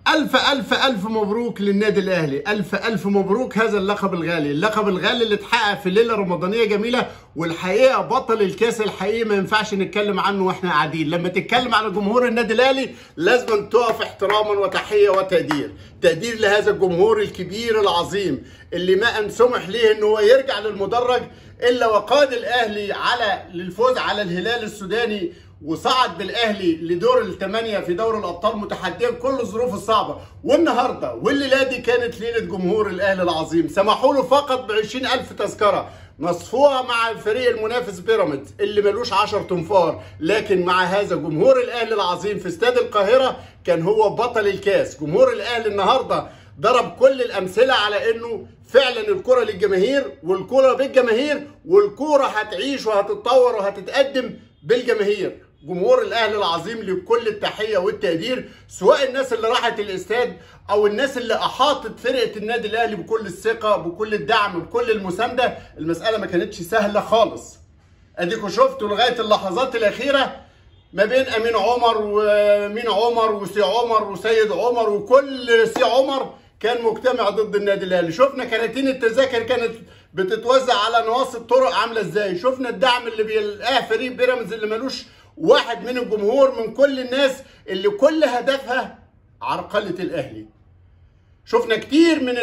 ألف ألف ألف مبروك للنادي الأهلي، ألف ألف مبروك هذا اللقب الغالي، اللقب الغالي اللي اتحقق في ليلة رمضانية جميلة. والحقيقة بطل الكاس الحقيقي ما ينفعش نتكلم عنه واحنا قاعدين. لما تتكلم على جمهور النادي الأهلي لازم تقف احتراما وتحية وتقدير، تقدير لهذا الجمهور الكبير العظيم اللي ما أن سمح ليه إن هو يرجع للمدرج إلا وقاد الأهلي للفوز على الهلال السوداني، وصعد بالاهلي لدور الثمانيه في دوري الابطال متحديا كل الظروف الصعبه. والنهارده والليله دي كانت ليله جمهور الاهلي العظيم، سمحوا له فقط ب20,000 تذكره نصفوها مع الفريق المنافس بيراميدز اللي ملوش 10 تنفار، لكن مع هذا جمهور الاهلي العظيم في استاد القاهره كان هو بطل الكاس. جمهور الاهلي النهارده ضرب كل الامثله على انه فعلا الكره للجماهير والكره بالجماهير، والكره هتعيش وهتتطور وهتتقدم بالجماهير. جمهور الاهلي العظيم لكل التحيه والتقدير، سواء الناس اللي راحت الاستاد او الناس اللي احاطت فرقه النادي الاهلي بكل الثقه بكل الدعم بكل المسانده. المساله ما كانتش سهله خالص، اديكم شفتوا لغايه اللحظات الاخيره ما بين امين عمر ومين عمر وسي عمر وسيد عمر وكل سي عمر كان مجتمع ضد النادي الاهلي. شفنا كراتين التذاكر كانت بتتوزع على نواصي الطرق عامله ازاي، شفنا الدعم اللي بيلقاه فريق بيراميدز اللي ملوش واحد من الجمهور، من كل الناس اللي كل هدفها عرقلة الاهلي. شفنا كتير من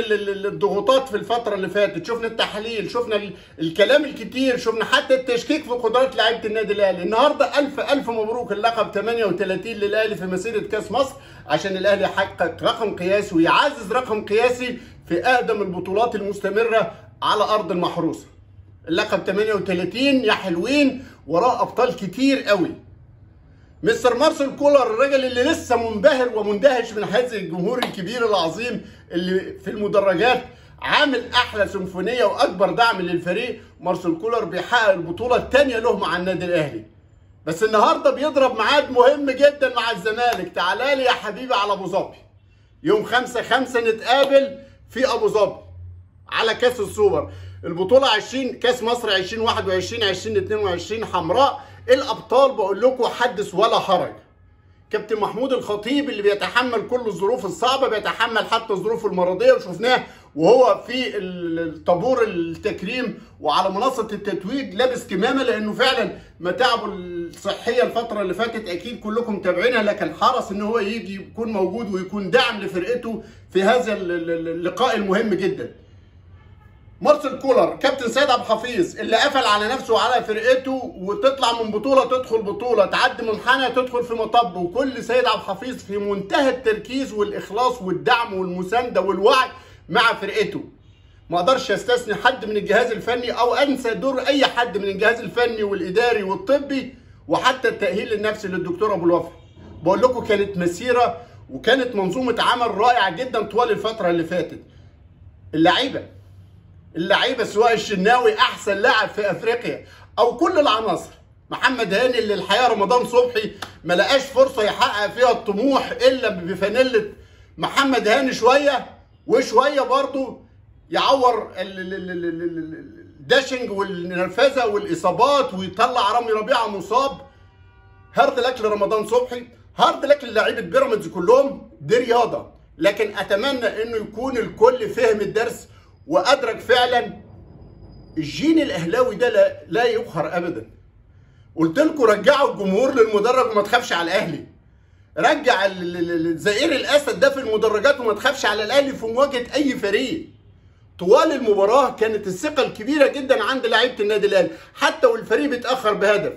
الضغوطات في الفترة اللي فاتت، شفنا التحاليل، شفنا الكلام الكتير، شفنا حتى التشكيك في قدرات لعيبة النادي الاهلي. النهارده ألف ألف مبروك اللقب 38 للاهلي في مسيرة كاس مصر، عشان الاهلي يحقق رقم قياسي ويعزز رقم قياسي في اقدم البطولات المستمرة على ارض المحروسة. اللقب 38 يا حلوين، وراه ابطال كتير قوي. مستر مارسيل كولر الراجل اللي لسه منبهر ومندهش من هذا الجمهور الكبير العظيم اللي في المدرجات، عامل احلى سيمفونيه واكبر دعم للفريق. مارسيل كولر بيحقق البطوله الثانيه له مع النادي الاهلي، بس النهارده بيضرب ميعاد مهم جدا مع الزمالك. تعالى لي يا حبيبي على ابو ظبي يوم 5/5 نتقابل في ابو ظبي على كاس السوبر، البطوله 20 كاس مصر 2021 2022 حمراء. الابطال بقول لكم حدث ولا حرج. كابتن محمود الخطيب اللي بيتحمل كل الظروف الصعبه، بيتحمل حتى الظروف المرضيه، وشفناه وهو في الطابور التكريم وعلى منصه التتويج لابس كمامه، لانه فعلا متاعبه الصحيه الفتره اللي فاتت اكيد كلكم متابعينها، لكن حرص ان هو يجي يكون موجود ويكون داعم لفرقته في هذا اللقاء المهم جدا. مارسيل كولر كابتن سيد عبد الحفيظ اللي قفل على نفسه وعلى فرقته، وتطلع من بطوله تدخل بطوله، تعدي منحنى تدخل في مطب، وكل سيد عبد الحفيظ في منتهى التركيز والاخلاص والدعم والمسانده والوعي مع فرقته. ما اقدرش استثني حد من الجهاز الفني او انسى دور اي حد من الجهاز الفني والاداري والطبي وحتى التاهيل النفسي للدكتور ابو الوفا. بقول لكم كانت مسيره وكانت منظومه عمل رائعه جدا طوال الفتره اللي فاتت. اللعيبه سواء الشناوي احسن لاعب في افريقيا او كل العناصر، محمد هاني اللي الحقيقه رمضان صبحي ما لقاش فرصه يحقق فيها الطموح الا بفانيله محمد هاني شويه وشويه برضه يعور الداشنج والنرفزه والاصابات ويطلع رامي ربيعه مصاب. هارد لك لرمضان صبحي، هارد لك للاعيبه بيراميدز كلهم، دي رياضه، لكن اتمنى انه يكون الكل فهم الدرس وادرك فعلا الجين الاهلاوي ده لا يقهر ابدا. قلت لكم رجعوا الجمهور للمدرج وما تخافش على الاهلي، رجع الزئير الاسد ده في المدرجات وما تخافش على الاهلي في مواجهه اي فريق. طوال المباراه كانت الثقه الكبيره جدا عند لعيبه النادي الاهلي، حتى والفريق بيتاخر بهدف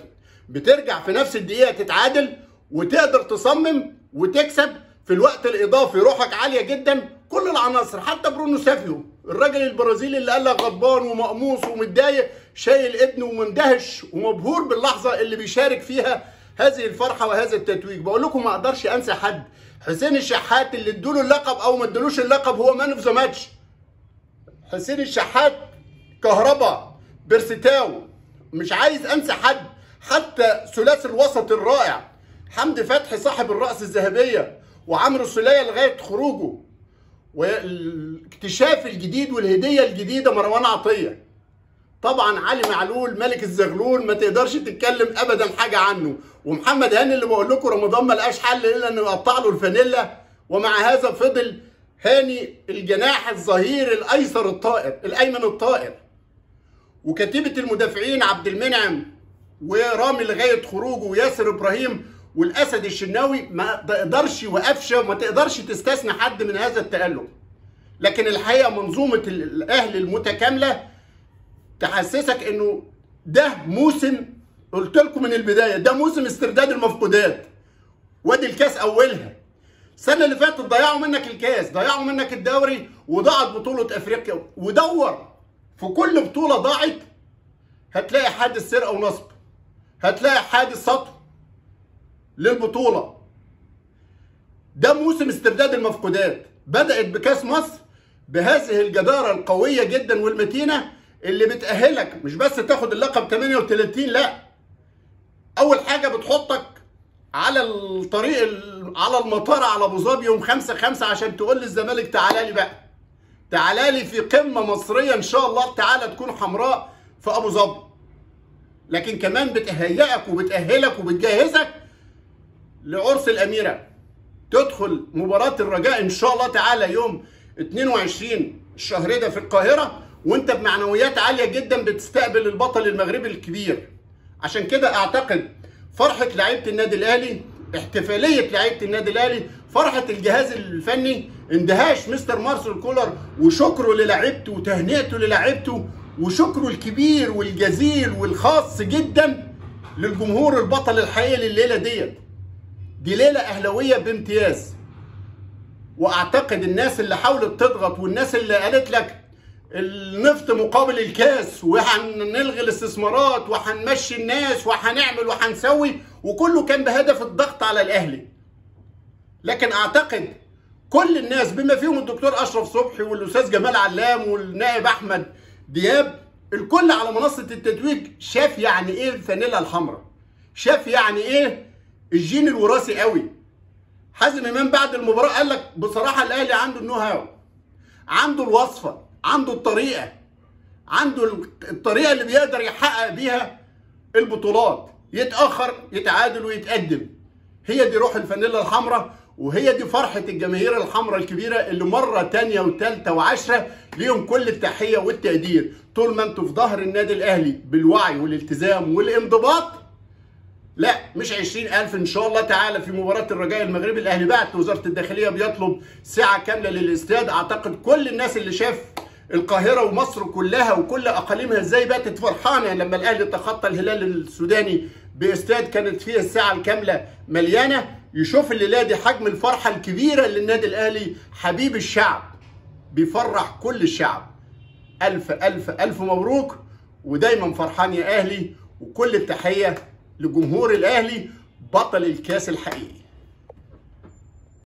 بترجع في نفس الدقيقه تتعادل وتقدر تصمم وتكسب في الوقت الاضافي. روحك عاليه جدا، كل العناصر، حتى برونو سافيو الراجل البرازيلي اللي قال لك غضبان ومقموص ومتضايق، شايل ابنه ومندهش ومبهور باللحظه اللي بيشارك فيها هذه الفرحه وهذا التتويج. بقول لكم ما اقدرش انسى حد، حسين الشحات اللي ادوا له اللقب او ما ادولوش اللقب هو مان اوف ذا ماتش. حسين الشحات، كهربا، بيرستاو، مش عايز انسى حد، حتى ثلاثي الوسط الرائع حمدي فتحي صاحب الرأس الذهبيه وعمرو السوليه لغايه خروجه، والاكتشاف الجديد والهديه الجديده مروان عطيه. طبعا علي معلول ملك الزغلول ما تقدرش تتكلم ابدا حاجه عنه، ومحمد هاني اللي بقول لكم رمضان ما لقاش حل الا انه يقطع له الفانيلا ومع هذا فضل هاني الجناح الظهير الايسر الطائر الايمن الطائر، وكتيبه المدافعين عبد المنعم ورامي لغايه خروجه وياسر ابراهيم والاسد الشناوي ما تقدرش يوقفش وما تقدرش تستثنى حد من هذا التألق. لكن الحقيقه منظومه الاهلي المتكامله تحسسك انه ده موسم، قلت لكم من البدايه ده موسم استرداد المفقودات. وادي الكاس اولها. السنه اللي فاتت ضيعوا منك الكاس، ضيعوا منك الدوري، وضاعت بطوله افريقيا. ودور في كل بطوله ضاعت هتلاقي حادث سرقه ونصب، هتلاقي حادث سطو للبطوله. ده موسم استرداد المفقودات. بدات بكاس مصر بهذه الجداره القويه جدا والمتينه اللي بتأهلك مش بس تاخد اللقب 38، لا، اول حاجه بتحطك على الطريق على المطار على ابو ظبي يوم 5/5 عشان تقول للزمالك تعالى لي بقى، تعالى لي في قمه مصريه ان شاء الله تعالى تكون حمراء في ابو ظبي. لكن كمان بتهيئك وبتأهلك وبتجهزك لعرس الاميره. تدخل مباراه الرجاء ان شاء الله تعالى يوم 22 الشهر ده في القاهره وانت بمعنويات عاليه جدا بتستقبل البطل المغربي الكبير. عشان كده اعتقد فرحه لعيبه النادي الاهلي، احتفاليه لعيبه النادي الاهلي، فرحه الجهاز الفني، اندهاش مستر مارسيل كولر وشكره للاعيبته وتهنئته للاعيبته وشكره الكبير والجزيل والخاص جدا للجمهور البطل الحقيقي لليله ديت. دي ليله اهلاويه بامتياز. واعتقد الناس اللي حاولت تضغط والناس اللي قالت لك النفط مقابل الكاس وهنلغي الاستثمارات وهنمشي الناس وهنعمل وهنسوي، وكله كان بهدف الضغط على الاهلي. لكن اعتقد كل الناس بما فيهم الدكتور اشرف صبحي والاستاذ جمال علام والنائب احمد دياب، الكل على منصه التتويج شاف يعني ايه الفانيلا الحمراء، شاف يعني ايه الجين الوراثي قوي. حازم امام بعد المباراه قال لك بصراحه الاهلي عنده النو هاو، عنده الوصفه، عنده الطريقه، عنده الطريقه اللي بيقدر يحقق بيها البطولات، يتاخر يتعادل ويتقدم. هي دي روح الفانيلا الحمراء، وهي دي فرحه الجماهير الحمراء الكبيره اللي مره تانيه وثالثه وعشره ليهم كل التحيه والتقدير. طول ما انتوا في ظهر النادي الاهلي بالوعي والالتزام والانضباط، لا مش 20,000 ان شاء الله تعالى في مباراه الرجاء المغربي. الاهلي بعت وزاره الداخليه بيطلب ساعه كامله للاستاد. اعتقد كل الناس اللي شاف القاهره ومصر كلها وكل اقاليمها ازاي باتت فرحانه لما الاهلي تخطى الهلال السوداني باستاد كانت فيه الساعه الكامله مليانه. يشوف الليله دي حجم الفرحه الكبيره اللي النادي الاهلي حبيب الشعب بيفرح كل الشعب. الف الف الف مبروك، ودايما فرحان يا اهلي، وكل التحيه لجمهور الاهلي بطل الكاس الحقيقي.